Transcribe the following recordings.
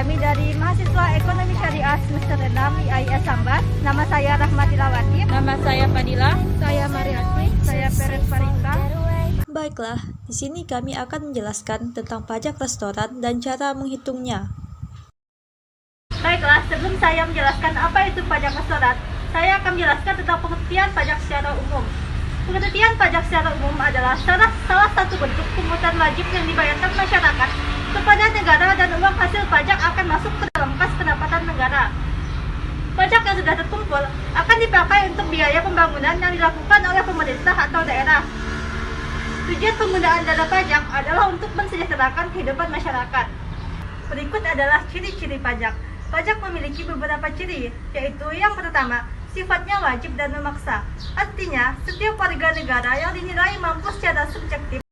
Kami dari mahasiswa Ekonomi Syariah semester 6 IAIN Sambas. Nama saya Rahmatilawati. Nama saya Fadila. Saya Mariati. Saya Peres Parita. Baiklah, di sini kami akan menjelaskan tentang pajak restoran dan cara menghitungnya. Baiklah, sebelum saya menjelaskan apa itu pajak restoran, saya akan menjelaskan tentang pengertian pajak secara umum. Pengertian pajak secara umum adalah salah satu bentuk pungutan wajib yang dibayarkan masyarakat kepada negara dan uang hasil pajak akan masuk ke dalam kas pendapatan negara. Pajak yang sudah terkumpul akan dipakai untuk biaya pembangunan yang dilakukan oleh pemerintah atau daerah. Tujuan penggunaan dana pajak adalah untuk mensejahterakan kehidupan masyarakat. Berikut adalah ciri-ciri pajak. Pajak memiliki beberapa ciri, yaitu yang pertama, sifatnya wajib dan memaksa. Artinya, setiap warga negara yang dinilai mampu secara subjektif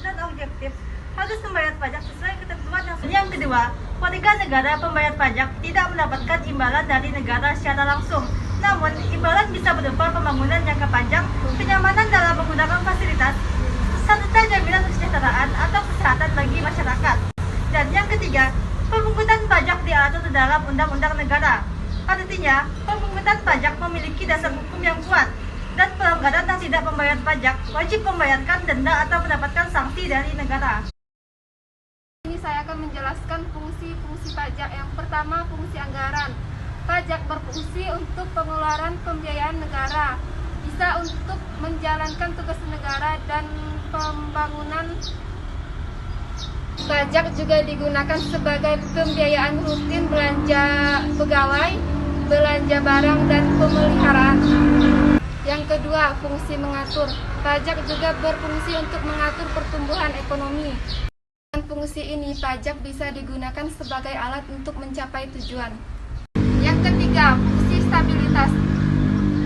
dan objektif harus membayar pajak sesuai ketentuan yang kedua, warga negara pembayar pajak tidak mendapatkan imbalan dari negara secara langsung. Namun, imbalan bisa berupa pembangunan jangka panjang, kenyamanan dalam menggunakan fasilitas, serta jaminan kesejahteraan atau kesehatan bagi masyarakat. Dan yang ketiga, pemungutan pajak diatur dalam undang-undang negara. Artinya, pemungutan pajak memiliki dasar hukum yang kuat, dan pelanggaran yang tidak membayar pajak wajib membayarkan denda atau mendapatkan sanksi dari negara. Ini saya akan menjelaskan fungsi-fungsi pajak. Yang pertama, fungsi anggaran. Pajak berfungsi untuk pengeluaran pembiayaan negara, bisa untuk menjalankan tugas negara dan pembangunan. Pajak juga digunakan sebagai pembiayaan rutin belanja pegawai, belanja barang, dan pemeliharaan. Yang kedua, fungsi mengatur. Pajak juga berfungsi untuk mengatur pertumbuhan ekonomi. Dengan fungsi ini, pajak bisa digunakan sebagai alat untuk mencapai tujuan. Yang ketiga, fungsi stabilitas.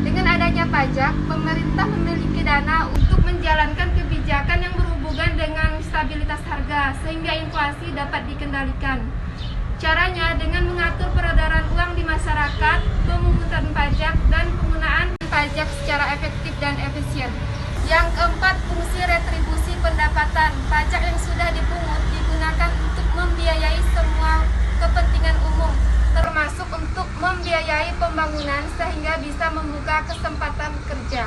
Dengan adanya pajak, pemerintah memiliki dana untuk menjalankan kebijakan yang berhubungan dengan stabilitas harga, sehingga inflasi dapat dikendalikan. Caranya dengan mengatur peredaran uang di masyarakat, pemungutan pajak, dan penggunaan pajak secara efektif dan efisien. Yang keempat, fungsi retribusi pendapatan. Pajak yang sudah dipungut digunakan untuk membiayai semua kepentingan umum, termasuk untuk membiayai pembangunan sehingga bisa membuka kesempatan kerja.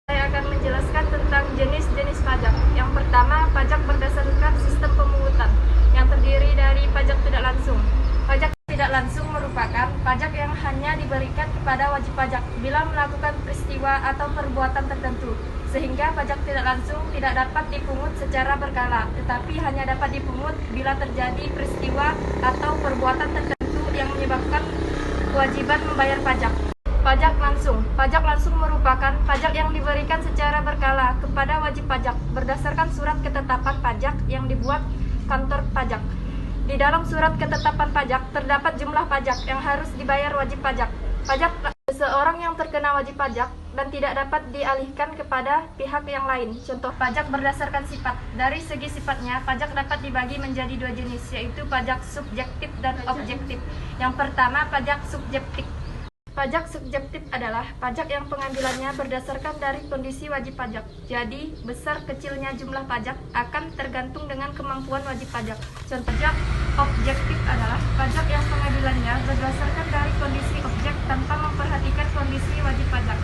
Saya akan menjelaskan tentang jenis-jenis pajak. Yang pertama, pajak berdasarkan sistem pemungutan yang terdiri dari pajak tidak langsung. Pajak tidak langsung merupakan pajak yang hanya diberikan kepada wajib pajak bila melakukan peristiwa atau perbuatan tertentu, sehingga pajak tidak langsung tidak dapat dipungut secara berkala, tetapi hanya dapat dipungut bila terjadi peristiwa atau perbuatan tertentu yang menyebabkan kewajiban membayar pajak. Pajak langsung merupakan pajak yang diberikan secara berkala kepada wajib pajak berdasarkan surat ketetapan pajak yang dibuat kantor pajak. Di dalam surat ketetapan pajak terdapat jumlah pajak yang harus dibayar wajib pajak. Pajak seseorang yang terkena wajib pajak dan tidak dapat dialihkan kepada pihak yang lain. Contoh pajak berdasarkan sifat. Dari segi sifatnya, pajak dapat dibagi menjadi dua jenis, yaitu pajak subjektif dan objektif. Yang pertama, pajak subjektif. Pajak subjektif adalah pajak yang pengambilannya berdasarkan dari kondisi wajib pajak. Jadi, besar kecilnya jumlah pajak akan tergantung dengan kemampuan wajib pajak. Contoh pajak objektif adalah pajak yang pengambilannya berdasarkan dari kondisi objek tanpa memperhatikan kondisi wajib pajak.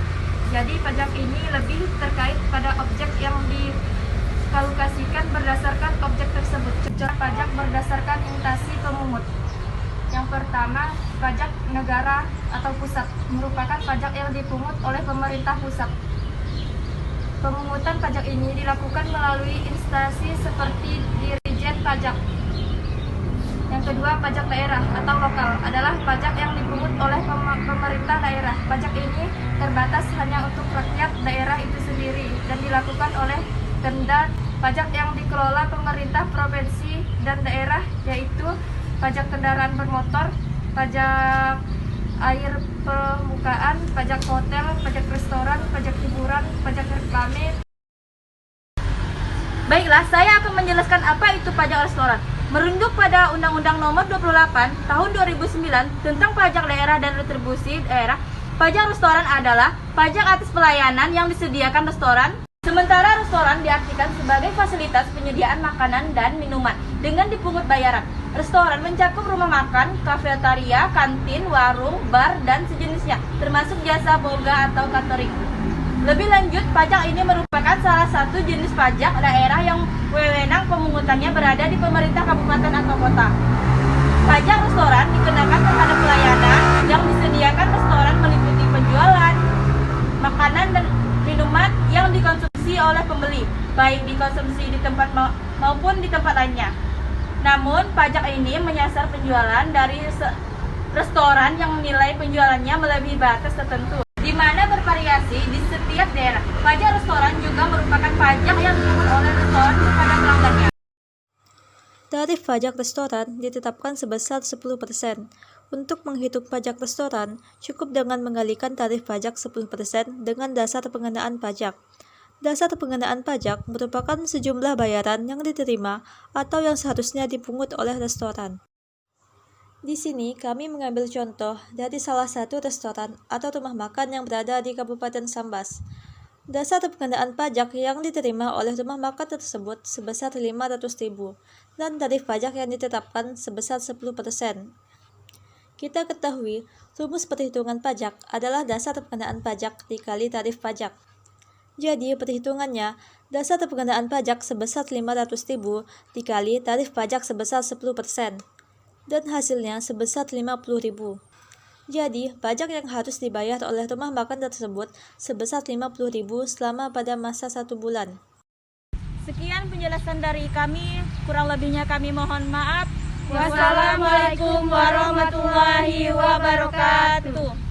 Jadi, pajak ini lebih terkait pada objek yang dikalkulasikan berdasarkan objek tersebut. Contoh pajak berdasarkan intasi pemungut. Yang pertama, pajak negara atau pusat merupakan pajak yang dipungut oleh pemerintah pusat. Pemungutan pajak ini dilakukan melalui instansi seperti Dirjen Pajak. Yang kedua, pajak daerah atau lokal adalah pajak yang dipungut oleh pemerintah daerah. Pajak ini terbatas hanya untuk rakyat daerah itu sendiri dan dilakukan oleh denda pajak yang dikelola pemerintah provinsi dan daerah, yaitu pajak kendaraan bermotor, pajak air permukaan, pajak hotel, pajak restoran, pajak hiburan, pajak reklame. Baiklah, saya akan menjelaskan apa itu pajak restoran. Merujuk pada Undang-Undang Nomor 28 Tahun 2009 tentang pajak daerah dan retribusi daerah, pajak restoran adalah pajak atas pelayanan yang disediakan restoran. Sementara restoran diartikan sebagai fasilitas penyediaan makanan dan minuman dengan dipungut bayaran. Restoran mencakup rumah makan, kafetaria, kantin, warung, bar, dan sejenisnya, termasuk jasa boga atau catering. Lebih lanjut, pajak ini merupakan salah satu jenis pajak daerah yang wewenang pemungutannya berada di pemerintah kabupaten atau kota. Pajak restoran dikenakan terhadap pelayanan yang disediakan restoran meliputi penjualan, makanan dan minuman yang dikonsumsi oleh pembeli, baik dikonsumsi di tempat maupun di tempat lainnya. Namun, pajak ini menyasar penjualan dari restoran yang nilai penjualannya melebihi batas tertentu, di mana bervariasi di setiap daerah. Pajak restoran juga merupakan pajak yang dipungut oleh restoran kepada pelanggannya. Tarif pajak restoran ditetapkan sebesar 10%. Untuk menghitung pajak restoran, cukup dengan mengalihkan tarif pajak 10% dengan dasar pengenaan pajak. Dasar pengenaan pajak merupakan sejumlah bayaran yang diterima atau yang seharusnya dipungut oleh restoran. Di sini kami mengambil contoh dari salah satu restoran atau rumah makan yang berada di Kabupaten Sambas. Dasar pengenaan pajak yang diterima oleh rumah makan tersebut sebesar 500.000 dan tarif pajak yang ditetapkan sebesar 10%. Kita ketahui, rumus perhitungan pajak adalah dasar pengenaan pajak dikali tarif pajak. Jadi, perhitungannya, dasar pengenaan pajak sebesar 500.000 dikali tarif pajak sebesar 10%, dan hasilnya sebesar 50.000. Jadi, pajak yang harus dibayar oleh rumah makan tersebut sebesar 50.000 selama pada masa 1 bulan. Sekian penjelasan dari kami, kurang lebihnya kami mohon maaf. Wassalamualaikum warahmatullahi wabarakatuh.